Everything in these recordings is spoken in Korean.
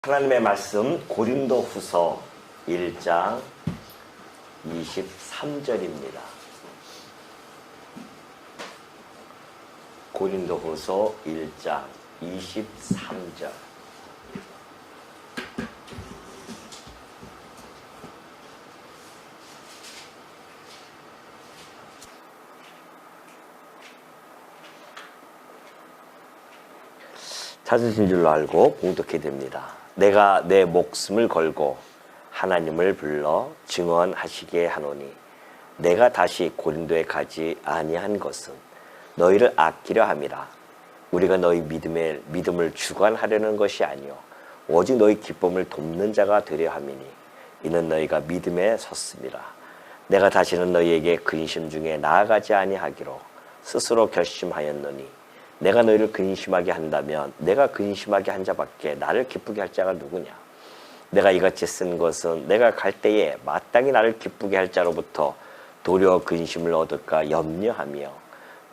하나님의 말씀 고린도후서 1장 23절입니다. 고린도후서 1장 23절. 찾으신 줄로 알고 봉독해 됩니다. 내가 내 목숨을 걸고 하나님을 불러 증언하시게 하노니 내가 다시 고린도에 가지 아니한 것은 너희를 아끼려 함이라. 우리가 너희 믿음을 주관하려는 것이 아니요 오직 너희 기쁨을 돕는 자가 되려 함이니 이는 너희가 믿음에 섰음이라. 내가 다시는 너희에게 근심 중에 나아가지 아니하기로 스스로 결심하였노니 내가 너희를 근심하게 한다면 내가 근심하게 한 자밖에 나를 기쁘게 할 자가 누구냐. 내가 이같이 쓴 것은 내가 갈 때에 마땅히 나를 기쁘게 할 자로부터 도리어 근심을 얻을까 염려하며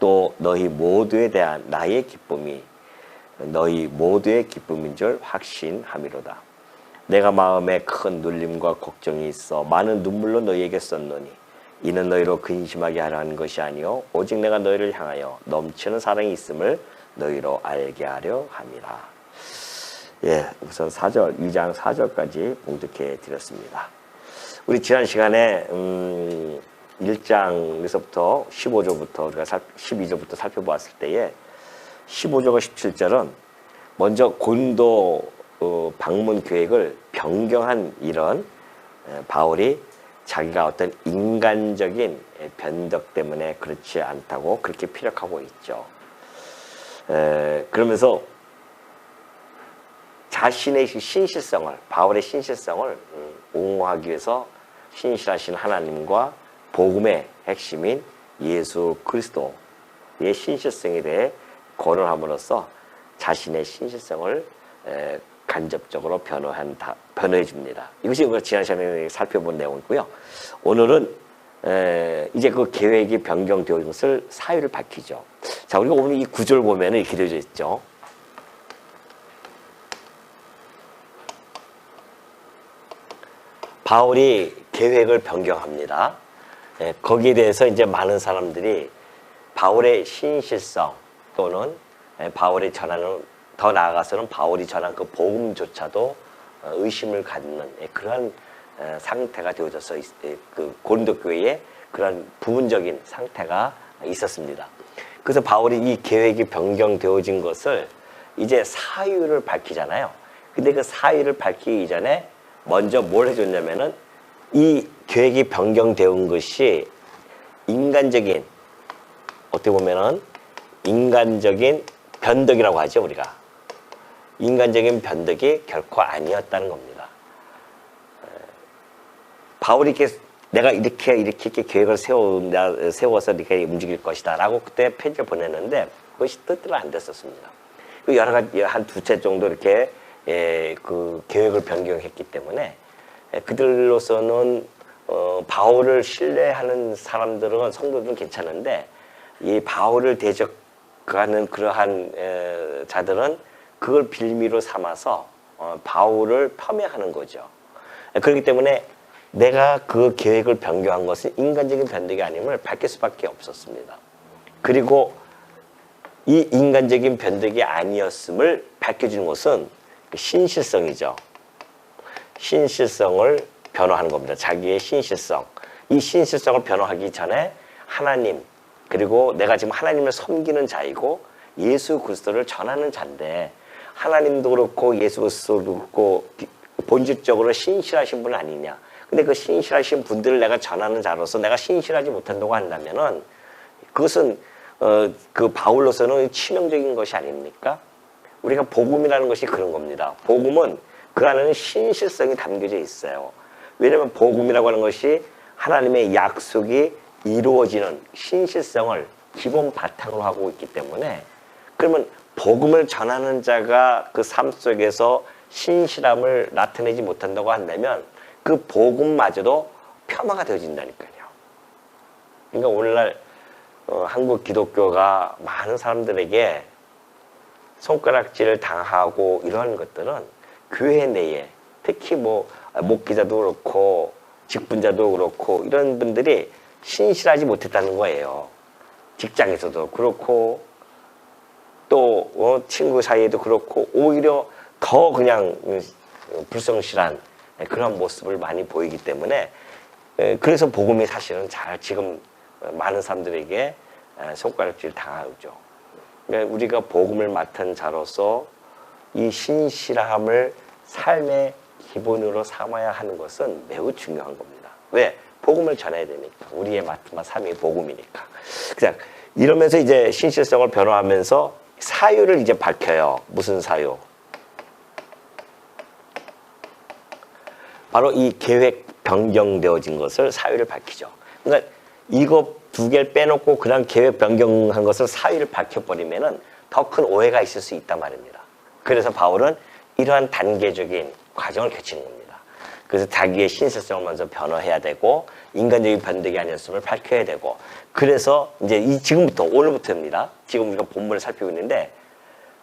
또 너희 모두에 대한 나의 기쁨이 너희 모두의 기쁨인 줄 확신함이로다. 내가 마음에 큰 눌림과 걱정이 있어 많은 눈물로 너희에게 썼노니 이는 너희로 근심하게 하라는 것이 아니요 오직 내가 너희를 향하여 넘치는 사랑이 있음을 너희로 알게 하려 함이라. 우선 2장 4절까지 봉독해 드렸습니다. 우리 지난 시간에 1장에서부터 15절부터 우리가 12절부터 살펴보았을 때에 15절과 17절은 먼저 고린도 방문 계획을 변경한 이런 바울이 자기가 어떤 인간적인 변덕 때문에 그렇지 않다고 그렇게 피력하고 있죠. 그러면서 자신의 신실성을, 바울의 신실성을 옹호하기 위해서 신실하신 하나님과 복음의 핵심인 예수 그리스도의 신실성에 대해 거론함으로써 자신의 신실성을 간접적으로 변호해 줍니다. 이것이 우리가 지난 시간에 살펴본 내용이고요. 오늘은 이제 그 계획이 변경되어 있는 것을 사유를 밝히죠. 자, 우리가 오늘 이 구절 보면 이렇게 되어 있죠. 바울이 계획을 변경합니다. 거기에 대해서 이제 많은 사람들이 바울의 신실성 또는 바울이 전하는 더 나아가서는 바울이 전한 그 복음조차도 의심을 갖는 그러한 상태가 되어져서 그 고린도 교회에 그런 부분적인 상태가 있었습니다. 그래서 바울이 이 계획이 변경되어진 것을 이제 사유를 밝히잖아요. 근데 그 사유를 밝히기 이전에 먼저 뭘 해줬냐면은 이 계획이 변경되온 것이 인간적인, 어떻게 보면은 인간적인 변덕이라고 하죠, 우리가. 인간적인 변덕이 결코 아니었다는 겁니다. 바울이 내가 이렇게 계획을 세워서 이렇게 움직일 것이다 라고 그때 편지를 보냈는데 그것이 뜻대로 안 됐었습니다. 여러 가지 한 두 채 정도 이렇게 그 계획을 변경했기 때문에 그들로서는 바울을 신뢰하는 사람들은 성도들은 괜찮은데 이 바울을 대적하는 그러한 자들은 그걸 빌미로 삼아서 바울을 폄훼하는 거죠. 그렇기 때문에 내가 그 계획을 변경한 것은 인간적인 변덕이 아님을 밝힐 수밖에 없었습니다. 그리고 이 인간적인 변덕이 아니었음을 밝혀주는 것은 신실성이죠. 신실성을 변호하는 겁니다. 자기의 신실성. 이 신실성을 변호하기 전에 하나님, 그리고 내가 지금 하나님을 섬기는 자이고 예수 그리스도를 전하는 자인데 하나님도 그렇고 예수 그리스도도 그렇고 본질적으로 신실하신 분 아니냐. 근데 그 신실하신 분들을 내가 전하는 자로서 내가 신실하지 못한다고 한다면은 그것은 그 바울로서는 치명적인 것이 아닙니까? 우리가 복음이라는 것이 그런 겁니다. 복음은 그 안에는 신실성이 담겨져 있어요. 왜냐하면 복음이라고 하는 것이 하나님의 약속이 이루어지는 신실성을 기본 바탕으로 하고 있기 때문에 그러면 복음을 전하는 자가 그 삶 속에서 신실함을 나타내지 못한다고 한다면 그 복음마저도 폄하가 되어진다니까요. 그러니까 오늘날 한국 기독교가 많은 사람들에게 손가락질을 당하고 이러한 것들은 교회 내에 특히 뭐 목기자도 그렇고 직분자도 그렇고 이런 분들이 신실하지 못했다는 거예요. 직장에서도 그렇고 또 친구 사이에도 그렇고 오히려 더 그냥 불성실한 그런 모습을 많이 보이기 때문에 그래서 복음이 사실은 잘 지금 많은 사람들에게 손가락질 당하죠. 그러니까 우리가 복음을 맡은 자로서 이 신실함을 삶의 기본으로 삼아야 하는 것은 매우 중요한 겁니다. 왜? 복음을 전해야 되니까. 우리의 맡은 삶이 복음이니까. 그냥 이러면서 이제 신실성을 변화하면서 사유를 이제 밝혀요. 무슨 사유? 바로 이 계획 변경되어진 것을 사유를 밝히죠. 그러니까 이거 두 개를 빼놓고 그냥 계획 변경한 것을 사유를 밝혀버리면은 더 큰 오해가 있을 수 있단 말입니다. 그래서 바울은 이러한 단계적인 과정을 거치는 겁니다. 그래서 자기의 신실성을 먼저 변화해야 되고 인간적인 변덕이 아니었음을 밝혀야 되고 그래서 이제 지금부터 오늘부터입니다. 지금 우리가 본문을 살피고 있는데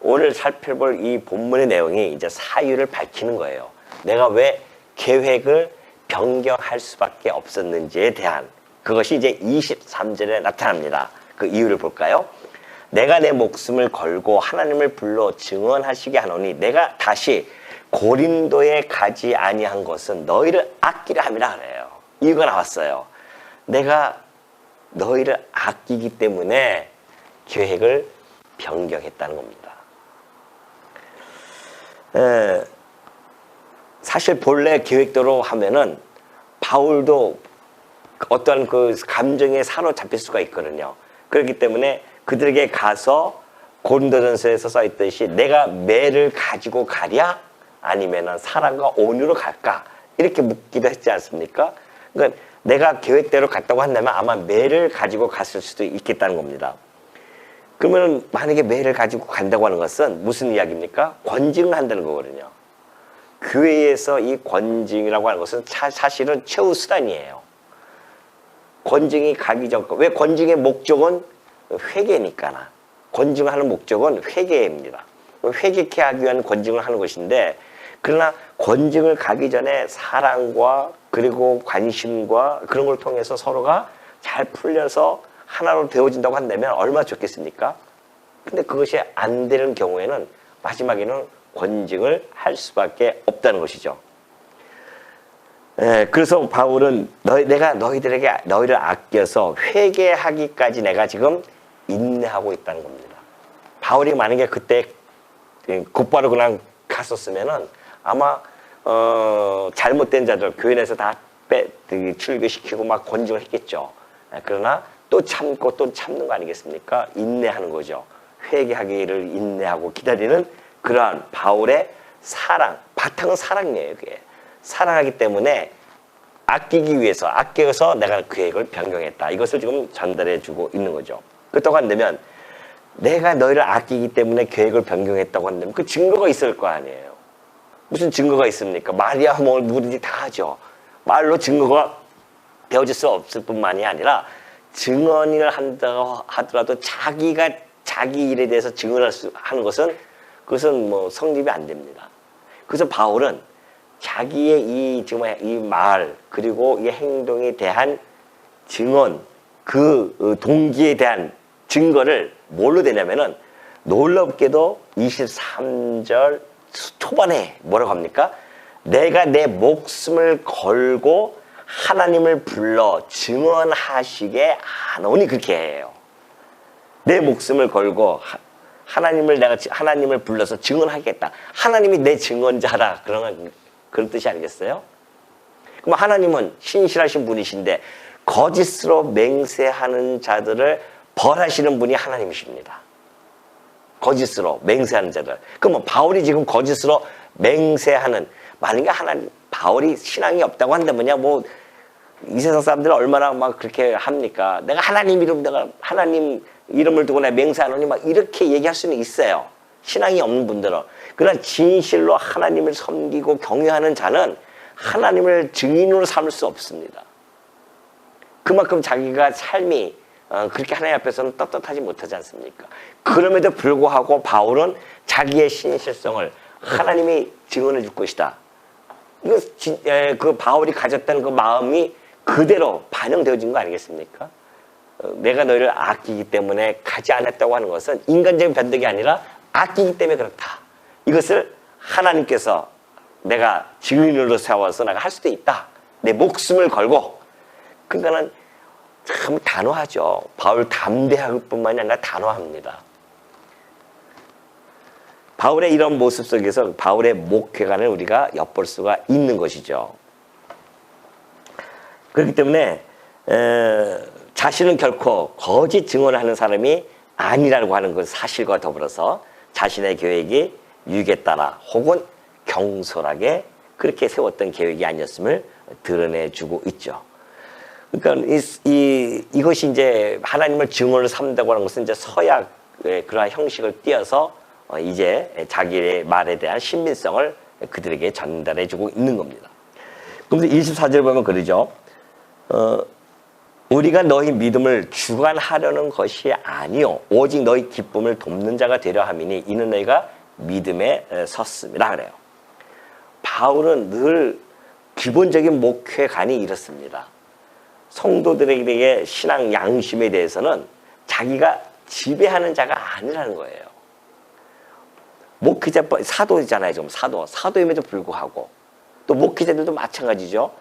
오늘 살펴볼 이 본문의 내용이 이제 사유를 밝히는 거예요. 내가 왜 계획을 변경할 수밖에 없었는지에 대한 그것이 이제 23절에 나타납니다. 그 이유를 볼까요? 내가 내 목숨을 걸고 하나님을 불러 증언하시게 하노니 내가 다시 고린도에 가지 아니한 것은 너희를 아끼려 함이라 그래요. 이유가 나왔어요. 내가 너희를 아끼기 때문에 계획을 변경했다는 겁니다. 사실 본래 계획대로 하면은 바울도 어떤 그 감정에 사로잡힐 수가 있거든요. 그렇기 때문에 그들에게 가서 고린도전서에서 써있듯이 내가 매를 가지고 가랴? 아니면은 사랑과 온유로 갈까? 이렇게 묻기도 했지 않습니까? 그러니까 내가 계획대로 갔다고 한다면 아마 매를 가지고 갔을 수도 있겠다는 겁니다. 그러면 만약에 매를 가지고 간다고 하는 것은 무슨 이야기입니까? 권징을 한다는 거거든요. 교회에서 이 권징이라고 하는 것은 사실은 최후 수단이에요. 권징이 가기 전, 왜 권징의 목적은 회개니까나. 권징하는 목적은 회개입니다. 회개케 하기 위한 권징을 하는 것인데, 그러나 권징을 가기 전에 사랑과 그리고 관심과 그런 걸 통해서 서로가 잘 풀려서 하나로 되어진다고 한다면 얼마나 좋겠습니까? 근데 그것이 안 되는 경우에는 마지막에는 권징을 할 수밖에 없다는 것이죠. 그래서 바울은 내가 너희를 아껴서 회개하기까지 내가 지금 인내하고 있다는 겁니다. 바울이 만약에 그때 곧바로 그냥 갔었으면은 아마 잘못된 자들 교회 내에서 다 출교시키고 막 권징을 했겠죠. 그러나 또 참고 또 참는 거 아니겠습니까? 인내하는 거죠. 회개하기를 인내하고 기다리는 그러한 바울의 사랑, 바탕은 사랑이에요. 그게 사랑하기 때문에 아끼기 위해서 아껴서 내가 계획을 변경했다. 이것을 지금 전달해주고 있는 거죠. 그렇다고 한다면 내가 너희를 아끼기 때문에 계획을 변경했다고 한다면 그 증거가 있을 거 아니에요. 무슨 증거가 있습니까? 말이야 뭐 누구든지 다 하죠. 말로 증거가 되어질 수 없을 뿐만이 아니라 증언을 한다고 하더라도 자기가 자기 일에 대해서 증언을 하는 것은 그것은 뭐 성립이 안 됩니다. 그래서 바울은 자기의 정말 이 말 그리고 이 행동에 대한 증언 그 동기에 대한 증거를 뭘로 되냐면은 놀랍게도 23절 초반에 뭐라고 합니까? 내가 내 목숨을 걸고 하나님을 불러 증언하시게 하노니 그렇게 해요. 내 목숨을 걸고 하나님을 불러서 증언하겠다. 하나님이 내 증언자라 그런 뜻이 아니겠어요? 그럼 하나님은 신실하신 분이신데 거짓으로 맹세하는 자들을 벌하시는 분이 하나님이십니다. 거짓으로 맹세하는 자들. 그럼 바울이 지금 거짓으로 맹세하는 만약에 바울이 신앙이 없다고 한다면야 뭐 이 세상 사람들은 얼마나 막 그렇게 합니까? 내가 하나님 이름을 두고 내가 맹세하노니 막 이렇게 얘기할 수는 있어요. 신앙이 없는 분들은. 그러나 진실로 하나님을 섬기고 경외하는 자는 하나님을 증인으로 삼을 수 없습니다. 그만큼 자기가 삶이 그렇게 하나님 앞에서는 떳떳하지 못하지 않습니까? 그럼에도 불구하고 바울은 자기의 신실성을 하나님이 증언해 줄 것이다. 이거 그 바울이 가졌던 그 마음이 그대로 반영되어진 거 아니겠습니까? 내가 너희를 아끼기 때문에 가지 않았다고 하는 것은 인간적인 변덕이 아니라 아끼기 때문에 그렇다. 이것을 하나님께서 내가 증인으로 세워서 내가 할 수도 있다. 내 목숨을 걸고. 그러니까는 참 단호하죠. 바울 담대할 뿐만이 아니라 단호합니다. 바울의 이런 모습 속에서 바울의 목회관을 우리가 엿볼 수가 있는 것이죠. 그렇기 때문에 자신은 결코 거짓 증언하는 사람이 아니라고 하는 그 사실과 더불어서 자신의 계획이 유익에 따라 혹은 경솔하게 그렇게 세웠던 계획이 아니었음을 드러내주고 있죠. 그러니까 이것이 이제 하나님을 증언을 삼는다고 하는 것은 이제 서약의 그러한 형식을 띄어서 이제 자기의 말에 대한 신빙성을 그들에게 전달해주고 있는 겁니다. 그러면서 24절 보면 그러죠. 우리가 너희 믿음을 주관하려는 것이 아니요 오직 너희 기쁨을 돕는 자가 되려 함이니 이는 너희가 믿음에 섰습니다. 그래요. 바울은 늘 기본적인 목회관이 이렇습니다. 성도들에게 신앙 양심에 대해서는 자기가 지배하는 자가 아니라는 거예요. 목회자, 사도잖아요. 좀 사도임에도 불구하고 또 목회자들도 마찬가지죠.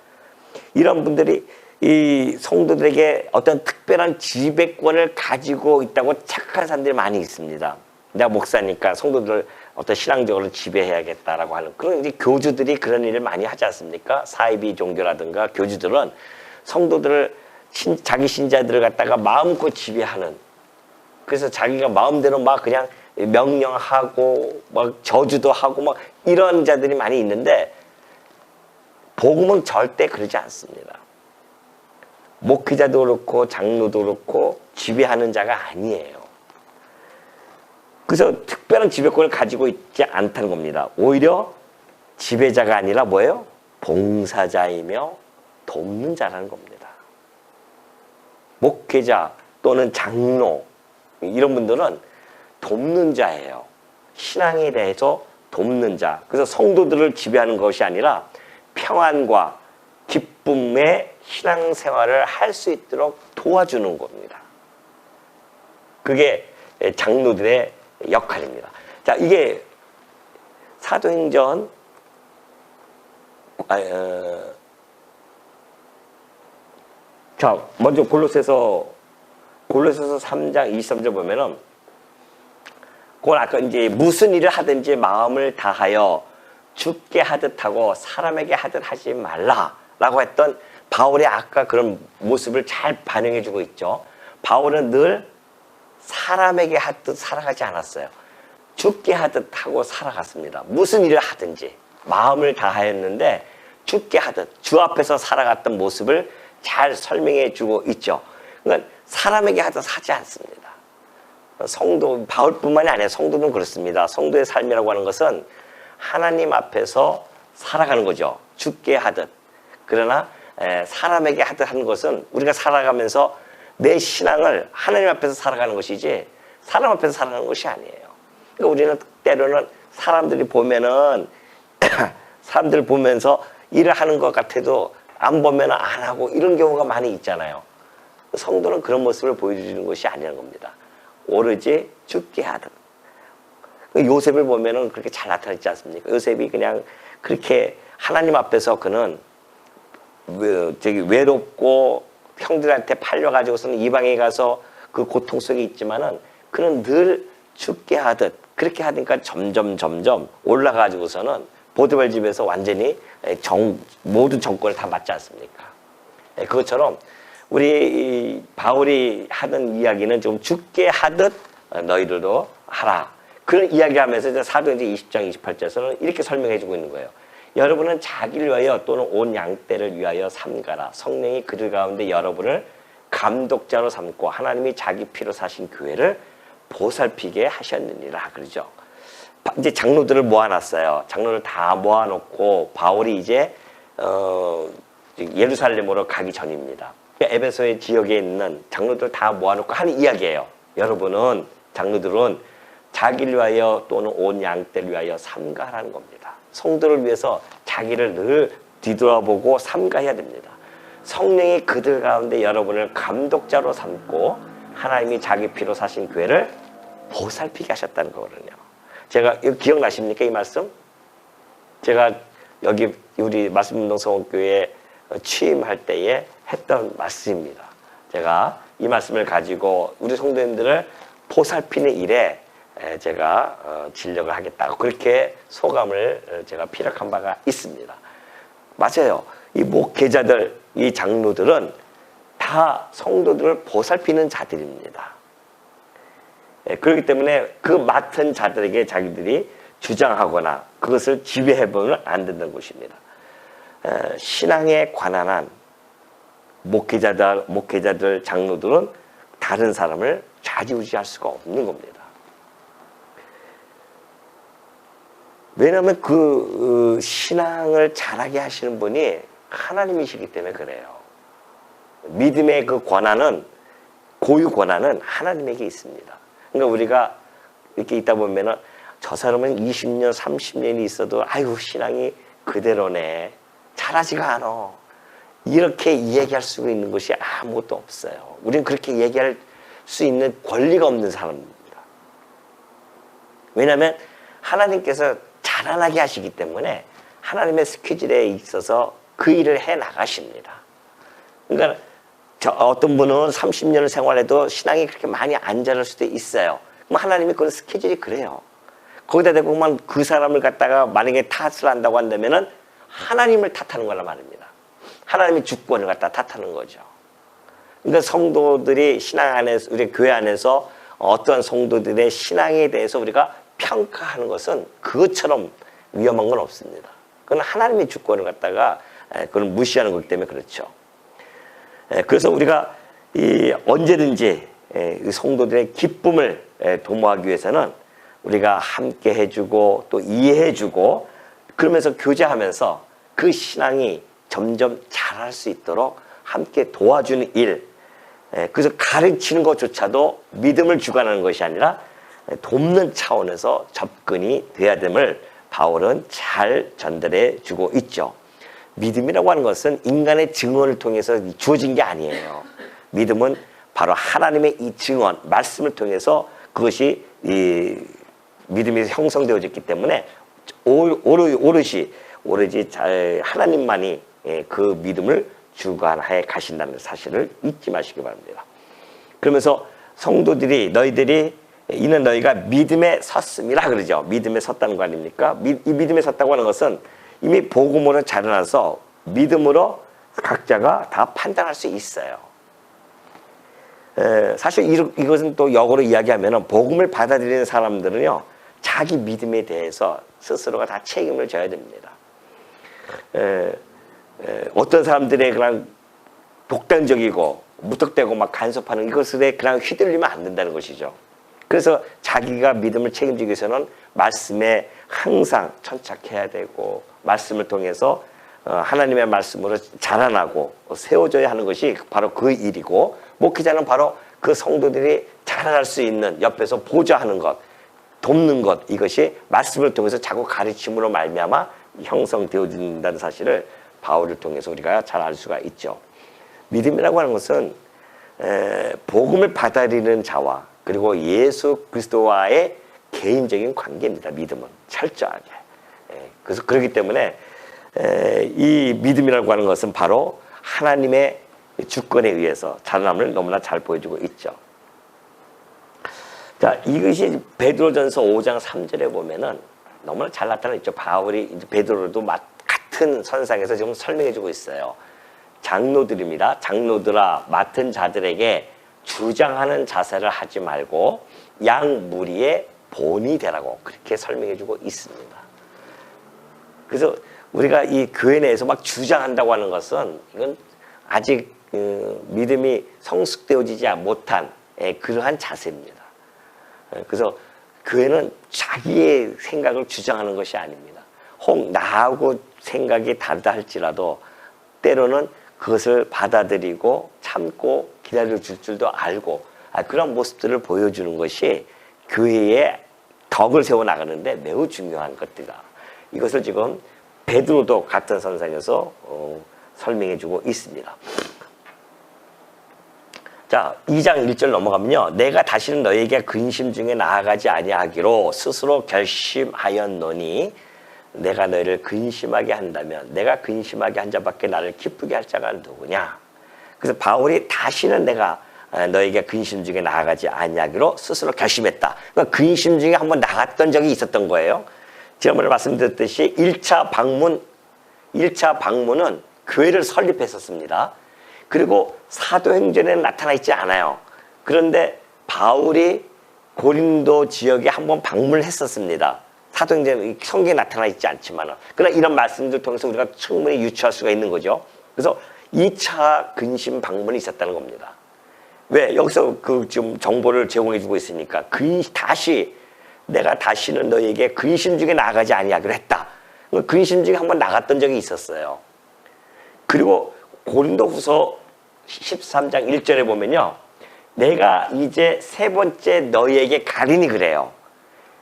이런 분들이 이 성도들에게 어떤 특별한 지배권을 가지고 있다고 착각하는 사람들이 많이 있습니다. 내가 목사니까 성도들을 어떤 신앙적으로 지배해야겠다라고 하는 그런 이제 교주들이 그런 일을 많이 하지 않습니까? 사이비 종교라든가 교주들은 성도들을 자기 신자들을 갖다가 마음껏 지배하는, 그래서 자기가 마음대로 막 그냥 명령하고 막 저주도 하고 막 이런 자들이 많이 있는데 복음은 절대 그러지 않습니다. 목회자도 그렇고 장로도 그렇고 지배하는 자가 아니에요. 그래서 특별한 지배권을 가지고 있지 않다는 겁니다. 오히려 지배자가 아니라 뭐예요? 봉사자이며 돕는 자라는 겁니다. 목회자 또는 장로 이런 분들은 돕는 자예요. 신앙에 대해서 돕는 자. 그래서 성도들을 지배하는 것이 아니라 평안과 기쁨의 신앙생활을 할 수 있도록 도와주는 겁니다. 그게 장로들의 역할입니다. 자, 이게 사도행전 자, 먼저 골로새서 3장 23절 보면은 그건 아까 이제 무슨 일을 하든지 마음을 다하여 주께 하듯 하고 사람에게 하듯 하지 말라라고 했던 바울의 아까 그런 모습을 잘 반영해주고 있죠. 바울은 늘 사람에게 하듯 살아가지 않았어요. 주께 하듯 하고 살아갔습니다. 무슨 일을 하든지 마음을 다하였는데 주께 하듯 주 앞에서 살아갔던 모습을 잘 설명해주고 있죠. 그러니까 사람에게 하듯 하지 않습니다. 성도, 바울뿐만이 아니라 성도는 그렇습니다. 성도의 삶이라고 하는 것은 하나님 앞에서 살아가는 거죠. 주께 하듯. 그러나 사람에게 하듯 하는 것은 우리가 살아가면서 내 신앙을 하나님 앞에서 살아가는 것이지 사람 앞에서 살아가는 것이 아니에요. 그러니까 우리는 때로는 사람들이 보면은 사람들 보면서 일을 하는 것 같아도 안 보면 안 하고 이런 경우가 많이 있잖아요. 성도는 그런 모습을 보여주는 것이 아니라는 겁니다. 오로지 주께 하듯. 요셉을 보면은 그렇게 잘 나타났지 않습니까? 요셉이 그냥 그렇게 하나님 앞에서 그는 외롭고 형들한테 팔려가지고서는 이방에 가서 그 고통 속에 있지만은 그는 늘 주께 하듯 그렇게 하니까 점점 올라가지고서는 보디발 집에서 완전히 모든 정권을 다 맡지 않습니까? 그것처럼 우리 바울이 하는 이야기는 좀 주께 하듯 너희들도 하라. 그런 이야기하면서 이제 사도행전 20장 28절에서는 이렇게 설명해주고 있는 거예요. 여러분은 자기를 위하여 또는 온 양떼를 위하여 삼가라. 성령이 그들 가운데 여러분을 감독자로 삼고 하나님이 자기 피로 사신 교회를 보살피게 하셨느니라. 그러죠. 이제 장로들을 모아놨어요. 장로를 다 모아놓고 바울이 이제 예루살렘으로 가기 전입니다. 에베소의 지역에 있는 장로들 다 모아놓고 하는 이야기예요. 여러분은 장로들은 자기를 위하여 또는 온 양떼를 위하여 삼가하라는 겁니다. 성도를 위해서 자기를 늘 뒤돌아보고 삼가해야 됩니다. 성령이 그들 가운데 여러분을 감독자로 삼고 하나님이 자기 피로 사신 교회를 보살피게 하셨다는 거거든요. 제가 이거 기억나십니까? 이 말씀? 제가 여기 우리 말씀운동성원교회 취임할 때에 했던 말씀입니다. 제가 이 말씀을 가지고 우리 성도님들을 보살피는 일에 제가 진력을 하겠다고 그렇게 소감을 제가 피력한 바가 있습니다. 맞아요. 이 목회자들, 이 장로들은 다 성도들을 보살피는 자들입니다. 그렇기 때문에 그 맡은 자들에게 자기들이 주장하거나 그것을 지배해보면 안 된다는 것입니다. 신앙에 관한 한 목회자들, 장로들은 다른 사람을 좌지우지할 수가 없는 겁니다. 왜냐하면 그 신앙을 잘하게 하시는 분이 하나님이시기 때문에 그래요. 믿음의 그 권한은, 고유 권한은 하나님에게 있습니다. 그러니까 우리가 이렇게 있다 보면은 저 사람은 20년, 30년이 있어도 아이고 신앙이 그대로네. 잘하지가 않아. 이렇게 얘기할 수 있는 것이 아무것도 없어요. 우리는 그렇게 얘기할 수 있는 권리가 없는 사람입니다. 왜냐하면 하나님께서 자라나게 하시기 때문에 하나님의 스케줄에 있어서 그 일을 해 나가십니다. 그러니까 어떤 분은 30년을 생활해도 신앙이 그렇게 많이 안 자랄 수도 있어요. 그럼 하나님이 그런 스케줄이 그래요. 거기다 대고만 그 사람을 갖다가 만약에 탓을 한다고 한다면은 하나님을 탓하는 거란 말입니다. 하나님의 주권을 갖다 탓하는 거죠. 그러니까 성도들이 신앙 안에서, 우리 교회 안에서 어떠한 성도들의 신앙에 대해서 우리가 평가하는 것은 그것처럼 위험한 건 없습니다. 그건 하나님의 주권을 갖다가 그걸 무시하는 거기 때문에 그렇죠. 그래서 우리가 언제든지 성도들의 기쁨을 도모하기 위해서는 우리가 함께 해주고 또 이해해주고 그러면서 교제하면서 그 신앙이 점점 자랄 수 있도록 함께 도와주는 일, 그래서 가르치는 것조차도 믿음을 주관하는 것이 아니라 돕는 차원에서 접근이 돼야 됨을 바울은 잘 전달해 주고 있죠. 믿음이라고 하는 것은 인간의 증언을 통해서 주어진 게 아니에요. 믿음은 바로 하나님의 이 증언, 말씀을 통해서 그것이 이 믿음이 형성되어졌기 때문에 오롯이 하나님만이 그 믿음을 주관해 가신다는 사실을 잊지 마시기 바랍니다. 그러면서 성도들이 이는 너희가 믿음에 섰음이라 그러죠. 믿음에 섰다는 거 아닙니까? 이 믿음에 섰다고 하는 것은 이미 복음으로 자라나서 믿음으로 각자가 다 판단할 수 있어요. 사실 이것은 또 역으로 이야기하면 복음을 받아들이는 사람들은요, 자기 믿음에 대해서 스스로가 다 책임을 져야 됩니다. 어떤 사람들의 그냥 독단적이고 무턱대고 막 간섭하는 이것에 그냥 휘둘리면 안 된다는 것이죠. 그래서 자기가 믿음을 책임지기 위해서는 말씀에 항상 천착해야 되고 말씀을 통해서 하나님의 말씀으로 자라나고 세워져야 하는 것이 바로 그 일이고, 목회자는 바로 그 성도들이 자라날 수 있는 옆에서 보좌하는 것, 돕는 것, 이것이 말씀을 통해서 자꾸 가르침으로 말미암아 형성되어진다는 사실을 바울을 통해서 우리가 잘 알 수가 있죠. 믿음이라고 하는 것은 복음을 받아들이는 자와 그리고 예수 그리스도와의 개인적인 관계입니다. 믿음은 철저하게. 그래서 그렇기 때문에 이 믿음이라고 하는 것은 바로 하나님의 주권에 의해서 자라남을 너무나 잘 보여주고 있죠. 자, 이것이 베드로전서 5장 3절에 보면은 너무나 잘 나타나 있죠. 바울이 이제 베드로도 같은 선상에서 지금 설명해주고 있어요. 장로들입니다. 장로들아, 맡은 자들에게 주장하는 자세를 하지 말고 양 무리의 본이 되라고 그렇게 설명해주고 있습니다. 그래서 우리가 이 교회 내에서 막 주장한다고 하는 것은 이건 아직 믿음이 성숙되어지지 못한 그러한 자세입니다. 그래서 교회는 자기의 생각을 주장하는 것이 아닙니다. 혹 나하고 생각이 다르다 할지라도 때로는 그것을 받아들이고 참고 기다려줄 줄도 알고 그런 모습들을 보여주는 것이 교회의 덕을 세워 나가는데 매우 중요한 것들이다. 이것을 지금 베드로도 같은 선상에서 설명해주고 있습니다. 자, 2장 1절 넘어가면요. 내가 다시는 너에게 근심 중에 나아가지 아니하기로 스스로 결심하였노니 내가 너희를 근심하게 한다면 내가 근심하게 한 자밖에 나를 기쁘게 할 자가 누구냐. 그래서 바울이 다시는 내가 너에게 근심 중에 나아가지 아니하기로 스스로 결심했다. 그러니까 근심 중에 한번 나갔던 적이 있었던 거예요. 지난번에 말씀드렸듯이 1차 방문은 교회를 설립했었습니다. 그리고 사도행전에는 나타나 있지 않아요. 그런데 바울이 고린도 지역에 한번 방문을 했었습니다. 사도행전 성경에 나타나 있지 않지만, 그러나 이런 말씀들 통해서 우리가 충분히 유추할 수가 있는 거죠. 그래서 2차 근심 방문이 있었다는 겁니다. 왜? 여기서 그 지금 정보를 제공해 주고 있으니까 내가 다시는 너에게 근심 중에 나아가지 아니하기로 했다. 근심 중에 한번 나갔던 적이 있었어요. 그리고 고린도후서 13장 1절에 보면요. 내가 이제 세 번째 너희에게 가리니 그래요.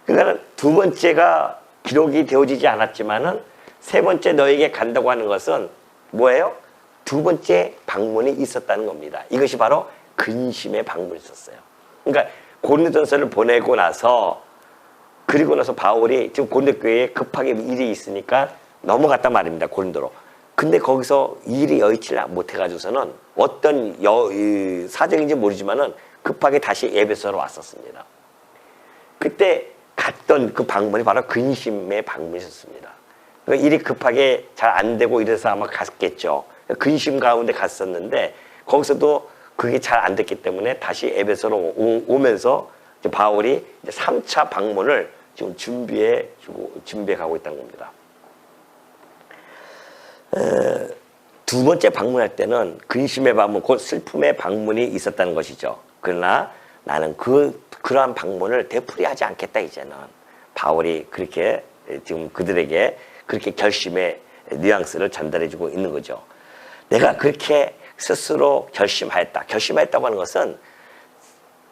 그러니까 두 번째가 기록이 되어지지 않았지만은 세 번째 너희에게 간다고 하는 것은 뭐예요? 두 번째 방문이 있었다는 겁니다. 이것이 바로 근심의 방문이 있었어요. 그러니까 고린도전서를 보내고 나서 그리고 나서 바울이 지금 고린도 교회에 급하게 일이 있으니까 넘어갔단 말입니다. 고린도로. 근데 거기서 일이 여의치를 못해가지고서는 어떤 사정인지 모르지만은 급하게 다시 에베소로 왔었습니다. 그때 갔던 그 방문이 바로 근심의 방문이었습니다. 그러니까 일이 급하게 잘 안 되고 이래서 아마 갔겠죠. 근심 가운데 갔었는데 거기서도 그게 잘 안 됐기 때문에 다시 에베소로 오면서 바울이 이제 3차 방문을 지금 준비해 가고 있다는 겁니다. 두 번째 방문할 때는 근심의 방문, 곧 슬픔의 방문이 있었다는 것이죠. 그러나 나는 그러한 방문을 되풀이하지 않겠다. 이제는 바울이 그렇게 지금 그들에게 그렇게 결심의 뉘앙스를 전달해주고 있는 거죠. 내가 그렇게 스스로 결심하였다고 하는 것은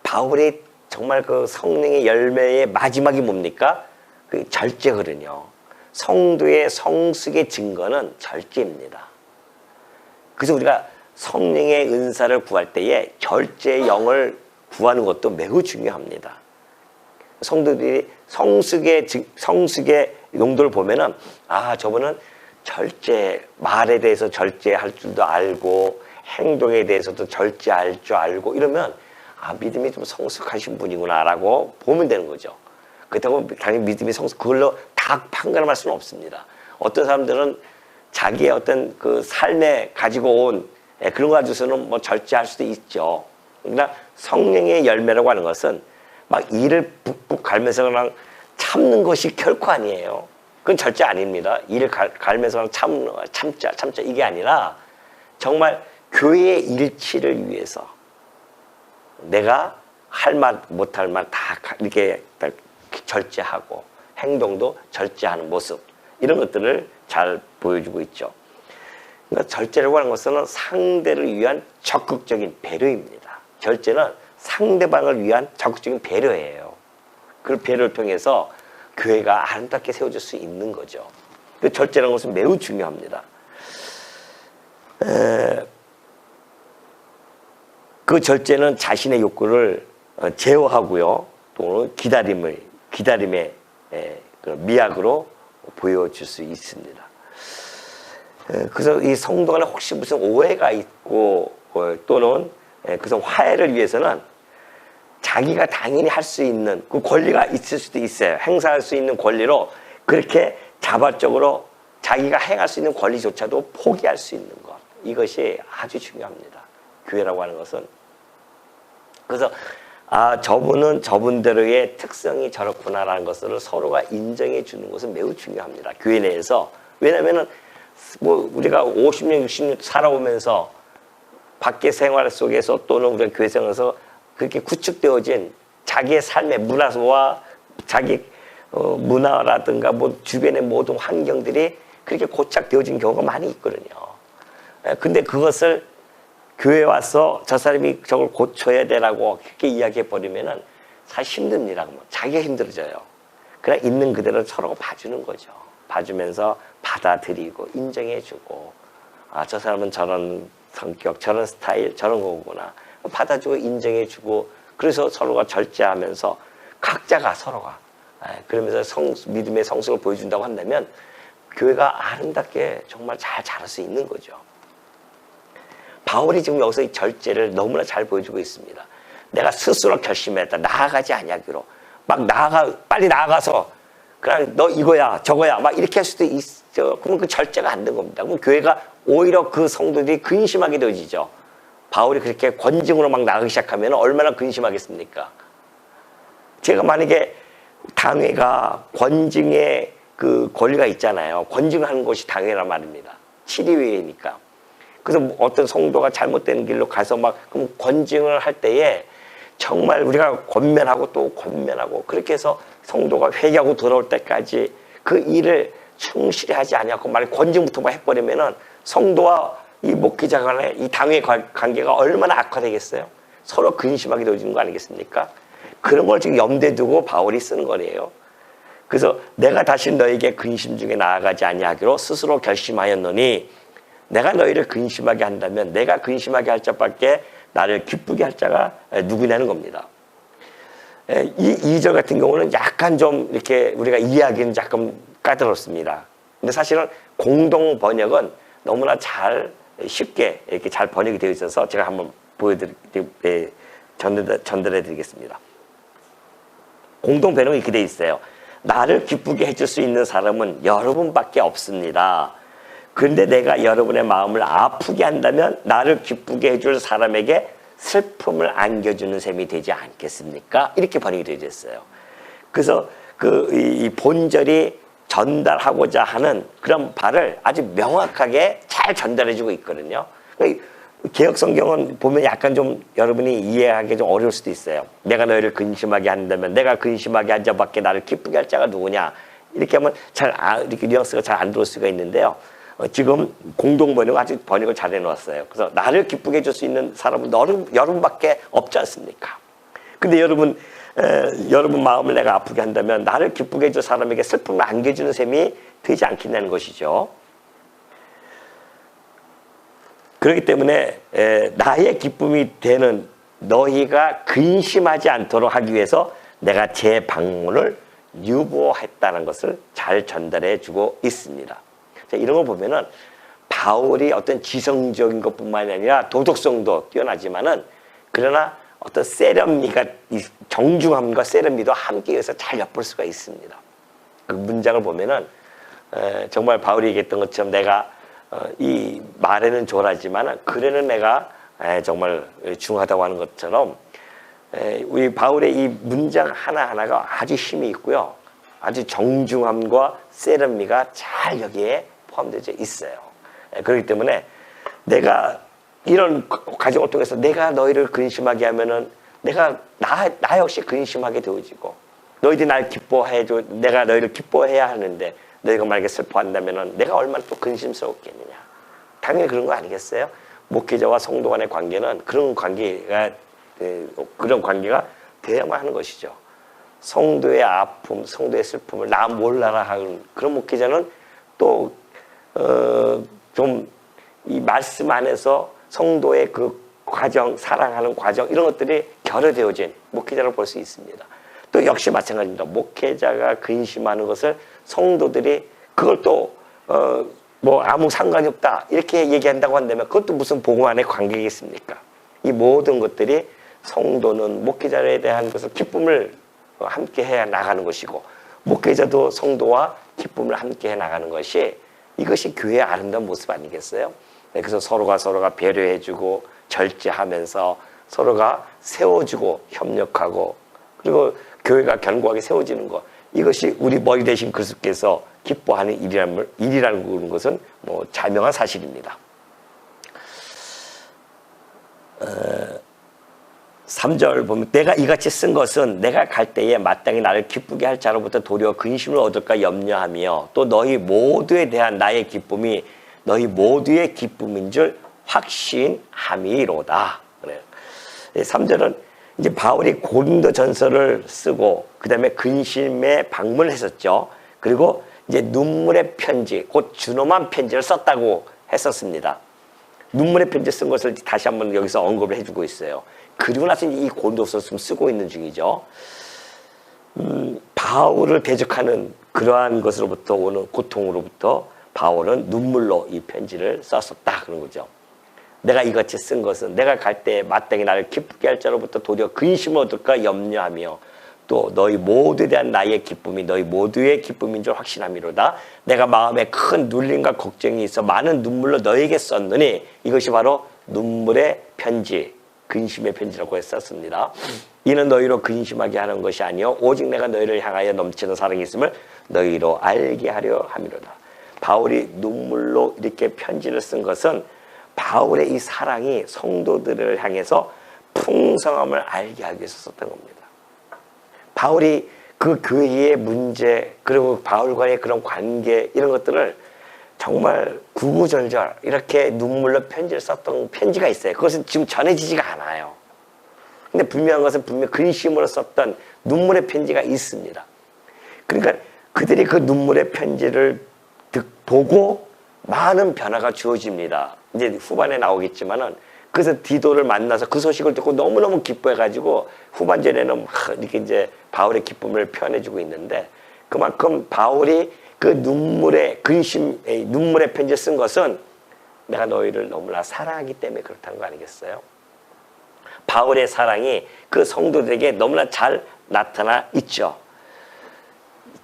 바울이 정말 그 성령의 열매의 마지막이 뭡니까? 그 절제거든요. 성도의 성숙의 증거는 절제입니다. 그래서 우리가 성령의 은사를 구할 때에 절제의 영을 구하는 것도 매우 중요합니다. 성도들이 성숙의 용도를 보면은 저분은 말에 대해서 절제할 줄도 알고 행동에 대해서도 절제할 줄 알고 이러면 믿음이 좀 성숙하신 분이구나라고 보면 되는 거죠. 그렇다고 당연히 믿음이 그걸로 다 판단할 수는 없습니다. 어떤 사람들은 자기의 어떤 그 삶에 가지고 온 그런 거 가지고서는 뭐 절제할 수도 있죠. 그러나 성령의 열매라고 하는 것은 막 이를 북북 갈면서 그냥 참는 것이 결코 아니에요. 그건 절제 아닙니다. 이를 갈면서 참자 이게 아니라 정말 교회의 일치를 위해서 내가 할 말 못할 말 다 이렇게 절제하고 행동도 절제하는 모습 이런 것들을 잘 보여주고 있죠. 그러니까 절제라고 하는 것은 상대를 위한 적극적인 배려입니다. 절제는 상대방을 위한 적극적인 배려예요. 그 배려를 통해서 교회가 아름답게 세워질 수 있는 거죠. 그 절제라는 것은 매우 중요합니다. 그 절제는 자신의 욕구를 제어하고요. 또 기다림의 미학으로 보여줄 수 있습니다. 그래서 이 성도 간에 혹시 무슨 오해가 있고 또는 그래서 화해를 위해서는 자기가 당연히 할 수 있는 그 권리가 있을 수도 있어요. 행사할 수 있는 권리로 그렇게 자발적으로 자기가 행할 수 있는 권리조차도 포기할 수 있는 것. 이것이 아주 중요합니다. 교회라고 하는 것은. 그래서 저분은 저분대로의 특성이 저렇구나라는 것을 서로가 인정해 주는 것은 매우 중요합니다. 교회 내에서. 왜냐면은 뭐 우리가 50년, 60년 살아오면서 밖의 생활 속에서 또는 우리가 교회 생활에서 그렇게 구축되어진 자기의 삶의 문화와 자기 문화라든가 뭐 주변의 모든 환경들이 그렇게 고착되어진 경우가 많이 있거든요. 근데 그것을 교회에 와서 저 사람이 저걸 고쳐야 되라고 그렇게 이야기해 버리면은 사실 힘듭니다. 자기가 힘들어져요. 그냥 있는 그대로 서로 봐주는 거죠. 봐주면서 받아들이고 인정해주고, 아, 저 사람은 저런 성격, 저런 스타일, 저런 거구나. 받아주고 인정해주고, 그래서 서로가 절제하면서 각자가 서로가 그러면서 믿음의 성숙을 보여준다고 한다면 교회가 아름답게 정말 잘 자랄 수 있는 거죠. 바울이 지금 여기서 이 절제를 너무나 잘 보여주고 있습니다. 내가 스스로 결심했다. 나아가지 아니하기로. 막 빨리 나아가서 그냥 너 이거야 저거야 막 이렇게 할 수도 있죠. 그러면 그 절제가 안 된 겁니다. 그럼 교회가 오히려 그 성도들이 근심하게 되어지죠. 바울이 그렇게 권징으로 막 나가기 시작하면 얼마나 근심하겠습니까? 제가 만약에 당회가 권징의 그 권리가 있잖아요. 권징하는 것이 당회란 말입니다. 치리회니까. 그래서 어떤 성도가 잘못된 길로 가서 막 그럼 권징을 할 때에 정말 우리가 권면하고 또 권면하고 그렇게 해서 성도가 회개하고 돌아올 때까지 그 일을 충실히 하지 아니하고 만약 권징부터만 해버리면은 성도와 이 목회자 간의 이 당회 관계가 얼마나 악화되겠어요? 서로 근심하게 되어지는 거 아니겠습니까? 그런 걸 지금 염두에 두고 바울이 쓰는 거래요. 그래서 내가 다시 너에게 근심 중에 나아가지 아니하기로 스스로 결심하였노니 내가 너희를 근심하게 한다면 내가 근심하게 할 자밖에 나를 기쁘게 할 자가 누구냐는 겁니다. 이 2절 같은 경우는 약간 좀 이렇게 우리가 이해하기는 조금 까다롭습니다. 근데 사실은 공동 번역은 너무나 잘 쉽게 이렇게 잘 번역이 되어 있어서 제가 한번 전달해 드리겠습니다. 공동 번역이 이렇게 되어 있어요. 나를 기쁘게 해줄 수 있는 사람은 여러분밖에 없습니다. 그런데 내가 여러분의 마음을 아프게 한다면 나를 기쁘게 해줄 사람에게 슬픔을 안겨주는 셈이 되지 않겠습니까? 이렇게 번역이 되어 있어요. 그래서 이 본절이 전달하고자 하는 그런 바를 아주 명확하게 잘 전달해주고 있거든요. 개혁 성경은 보면 약간 좀 여러분이 이해하기 좀 어려울 수도 있어요. 내가 너희를 근심하게 한다면 내가 근심하게 한 자밖에 나를 기쁘게 할 자가 누구냐? 이렇게 하면 이렇게 뉘앙스가 잘 안 들어올 수가 있는데요. 지금 공동 번역 아주 번역을 잘 해놓았어요. 그래서 나를 기쁘게 해줄 수 있는 사람은 여러분밖에 없지 않습니까? 근데 여러분 마음을 내가 아프게 한다면 나를 기쁘게 해줄 사람에게 슬픔을 안겨주는 셈이 되지 않겠냐는 것이죠. 그렇기 때문에 나의 기쁨이 되는 너희가 근심하지 않도록 하기 위해서 내가 제 방문을 유보했다는 것을 잘 전달해 주고 있습니다. 이런 걸 보면은 바울이 어떤 지성적인 것뿐만이 아니라 도덕성도 뛰어나지만은 그러나 어떤 세련미가 정중함과 세련미도 함께 해서 잘 엿볼 수가 있습니다. 그 문장을 보면은 정말 바울이 얘기했던 것처럼 내가 이 말에는 조라지만 글에는 내가 정말 중하다고 하는 것처럼 우리 바울의 이 문장 하나하나가 아주 힘이 있고요. 아주 정중함과 세련미가 잘 여기에 포함되어 있어요. 그렇기 때문에 내가 이런 과정을 통해서 내가 너희를 근심하게 하면은 나 역시 근심하게 되어지고 너희들이 날 기뻐해줘 내가 너희를 기뻐해야 하는데 너희가 만약에 슬퍼한다면은 내가 얼마나 또 근심스럽겠느냐. 당연히 그런 거 아니겠어요? 목회자와 성도 간의 관계는 그런 관계가 돼야만 하는 것이죠. 성도의 아픔, 성도의 슬픔을 나 몰라라 하는 그런 목회자는 또 좀 이 말씀 안에서 성도의 그 과정, 사랑하는 과정 이런 것들이 결여되어진 목회자를 볼 수 있습니다. 또 역시 마찬가지입니다. 목회자가 근심하는 것을 성도들이 그걸 또 뭐 아무 상관이 없다 이렇게 얘기한다고 한다면 그것도 무슨 복음 안의 관계겠습니까? 이 모든 것들이 성도는 목회자에 대한 것을 기쁨을 함께 해 나가는 것이고 목회자도 성도와 기쁨을 함께 해 나가는 것이 이것이 교회의 아름다운 모습 아니겠어요? 그래서 서로가 배려해주고 절제하면서 서로가 세워주고 협력하고 그리고 교회가 견고하게 세워지는 것 이것이 우리 머리 대신 그리스도께서 기뻐하는 일이라는 것은 뭐 자명한 사실입니다. 3절 보면 내가 이같이 쓴 것은 내가 갈 때에 마땅히 나를 기쁘게 할 자로부터 도리어 근심을 얻을까 염려하며 또 너희 모두에 대한 나의 기쁨이 너희 모두의 기쁨인 줄 확신함이로다. 그래요. 3절은 이제 바울이 고린도 전서를 쓰고 그다음에 근심에 방문을 했었죠. 그리고 이제 눈물의 편지, 곧 준엄한 편지를 썼다고 했었습니다. 눈물의 편지 쓴 것을 다시 한번 여기서 언급을 해주고 있어요. 그리고 나서 이 고린도서 지금 쓰고 있는 중이죠. 바울을 대적하는 그러한 것으로부터 오는 고통으로부터 바울은 눈물로 이 편지를 썼었다 그런 거죠. 내가 이같이 쓴 것은 내가 갈 때 마땅히 나를 기쁘게 할 자로부터 도리어 근심을 얻을까 염려하며 또 너희 모두에 대한 나의 기쁨이 너희 모두의 기쁨인 줄 확신함이로다. 내가 마음에 큰 눌림과 걱정이 있어 많은 눈물로 너에게 썼느니 이것이 바로 눈물의 편지, 근심의 편지라고 했었습니다. 이는 너희로 근심하게 하는 것이 아니요 오직 내가 너희를 향하여 넘치는 사랑이 있음을 너희로 알게 하려 함이로다. 바울이 눈물로 이렇게 편지를 쓴 것은 바울의 이 사랑이 성도들을 향해서 풍성함을 알게 하기 위해서 썼던 겁니다. 바울이 그 교회의 문제 그리고 바울과의 그런 관계 이런 것들을 정말 구구절절 이렇게 눈물로 편지를 썼던 편지가 있어요. 그것은 지금 전해지지가 않아요. 근데 분명한 것은 분명 근심으로 썼던 눈물의 편지가 있습니다. 그러니까 그들이 그 눈물의 편지를 보고 많은 변화가 주어집니다. 이제 후반에 나오겠지만은 그래서 디도를 만나서 그 소식을 듣고 너무너무 기뻐해가지고 후반전에는 막 이렇게 이제 바울의 기쁨을 표현해주고 있는데 그만큼 바울이 그 눈물의 근심, 눈물의 편지를 쓴 것은 내가 너희를 너무나 사랑하기 때문에 그렇다는 거 아니겠어요? 바울의 사랑이 그 성도들에게 너무나 잘 나타나 있죠.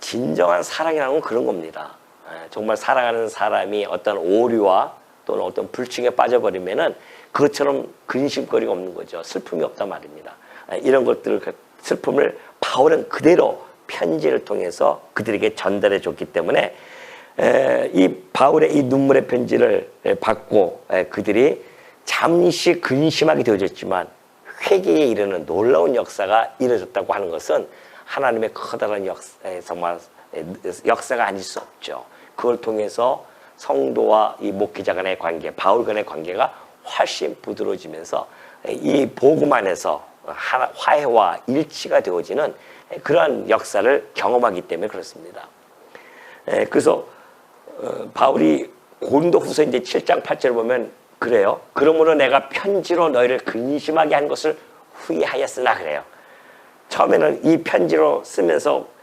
진정한 사랑이라는 건 그런 겁니다. 정말 사랑하는 사람이 어떤 오류와 또는 어떤 불충에 빠져버리면은 그것처럼 근심거리가 없는 거죠. 슬픔이 없단 말입니다. 이런 것들을 슬픔을 바울은 그대로 편지를 통해서 그들에게 전달해 줬기 때문에 이 바울의 이 눈물의 편지를 받고 그들이 잠시 근심하게 되어졌지만 회개에 이르는 놀라운 역사가 이루어졌다고 하는 것은 하나님의 커다란 역사가 아닐 수 없죠. 그걸 통해서 성도와 이 목회자 간의 관계, 바울 간의 관계가 훨씬 부드러워지면서 이 복음 안에서 화해와 일치가 되어지는 그러한 역사를 경험하기 때문에 그렇습니다. 그래서 바울이 고린도후서 이제 7장 8절을 보면 그래요. 그러므로 내가 편지로 너희를 근심하게 한 것을 후회하였으나 그래요. 처음에는 이 편지로 쓰면서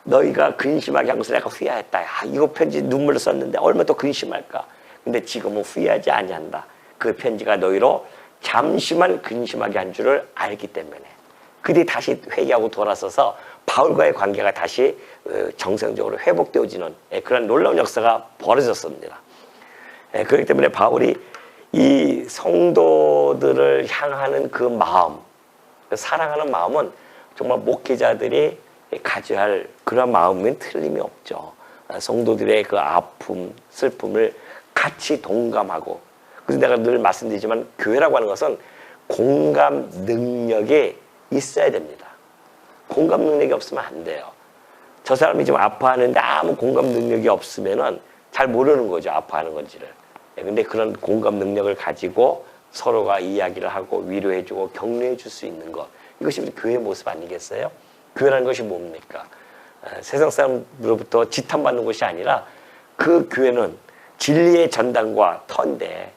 너희가 근심하게 한 것을 내가 후회하였다. 이거 편지 눈물로 썼는데 얼마나 더 근심할까. 근데 지금은 후회하지 아니한다. 그 편지가 너희로 잠시만 근심하게 한 줄을 알기 때문에 그들이 다시 회개하고 돌아서서 바울과의 관계가 다시 정상적으로 회복되어지는 그런 놀라운 역사가 벌어졌습니다. 그렇기 때문에 바울이 이 성도들을 향하는 그 마음, 사랑하는 마음은 정말 목회자들이 가져야 할 그런 마음은 틀림이 없죠. 성도들의 그 아픔, 슬픔을 같이 동감하고. 그래서 내가 늘 말씀드리지만 교회라고 하는 것은 공감 능력이 있어야 됩니다. 공감 능력이 없으면 안 돼요. 저 사람이 지금 아파하는데 아무 공감 능력이 없으면은 잘 모르는 거죠. 아파하는 건지를. 근데 그런 공감 능력을 가지고 서로가 이야기를 하고 위로해주고 격려해줄 수 있는 것. 이것이 우리 교회의 모습 아니겠어요? 교회라는 것이 뭡니까? 세상 사람으로부터 지탄받는 것이 아니라 그 교회는 진리의 전당과 터인데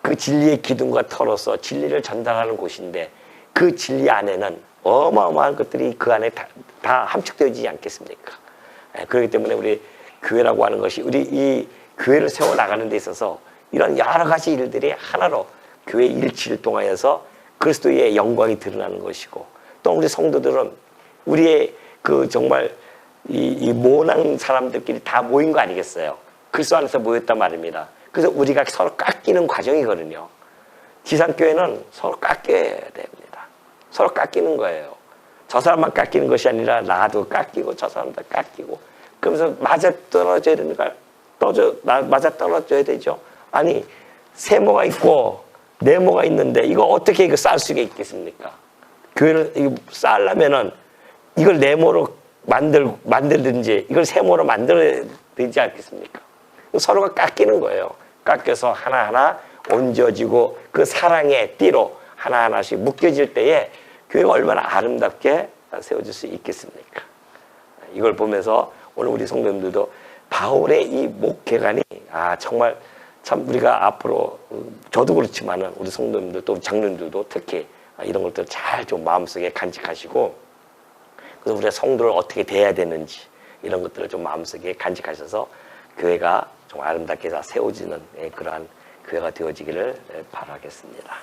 그 진리의 기둥과 터로서 진리를 전달하는 곳인데 그 진리 안에는 어마어마한 것들이 그 안에 다 함축되어지지 않겠습니까? 그렇기 때문에 우리 교회라고 하는 것이 우리 이 교회를 세워나가는 데 있어서 이런 여러 가지 일들이 하나로 교회 일치를 통하여서 그리스도의 영광이 드러나는 것이고 또 우리 성도들은 우리의 그 정말 이 모난 사람들끼리 다 모인 거 아니겠어요? 그리스도 안에서 모였단 말입니다. 그래서 우리가 서로 깎이는 과정이거든요. 지상교회는 서로 깎여야 됩니다. 서로 깎이는 거예요. 저 사람만 깎이는 것이 아니라 나도 깎이고 저 사람도 깎이고 그러면서 맞아 떨어져야 되니까 맞아 떨어져야 되죠. 아니 세모가 있고 네모가 있는데 이거 어떻게 이거 쌓을 수가 있겠습니까? 교회를 이거 쌓으려면은 이걸 네모로 만들든지 이걸 세모로 만들어야 되지 않겠습니까? 서로가 깎이는 거예요. 깎여서 하나하나 얹어지고 그 사랑의 띠로 하나하나씩 묶여질 때에 교회가 얼마나 아름답게 세워질 수 있겠습니까? 이걸 보면서 오늘 우리 성도님들도 바울의 이 목회관이 정말 참 우리가 앞으로 저도 그렇지만은 우리 성도님들 또 장로님들도 특히 이런 것들 잘 좀 마음속에 간직하시고 그래서 우리가 성도를 어떻게 대해야 되는지 이런 것들을 좀 마음속에 간직하셔서 교회가 좀 아름답게 다 세워지는 그러한 교회가 되어지기를 바라겠습니다.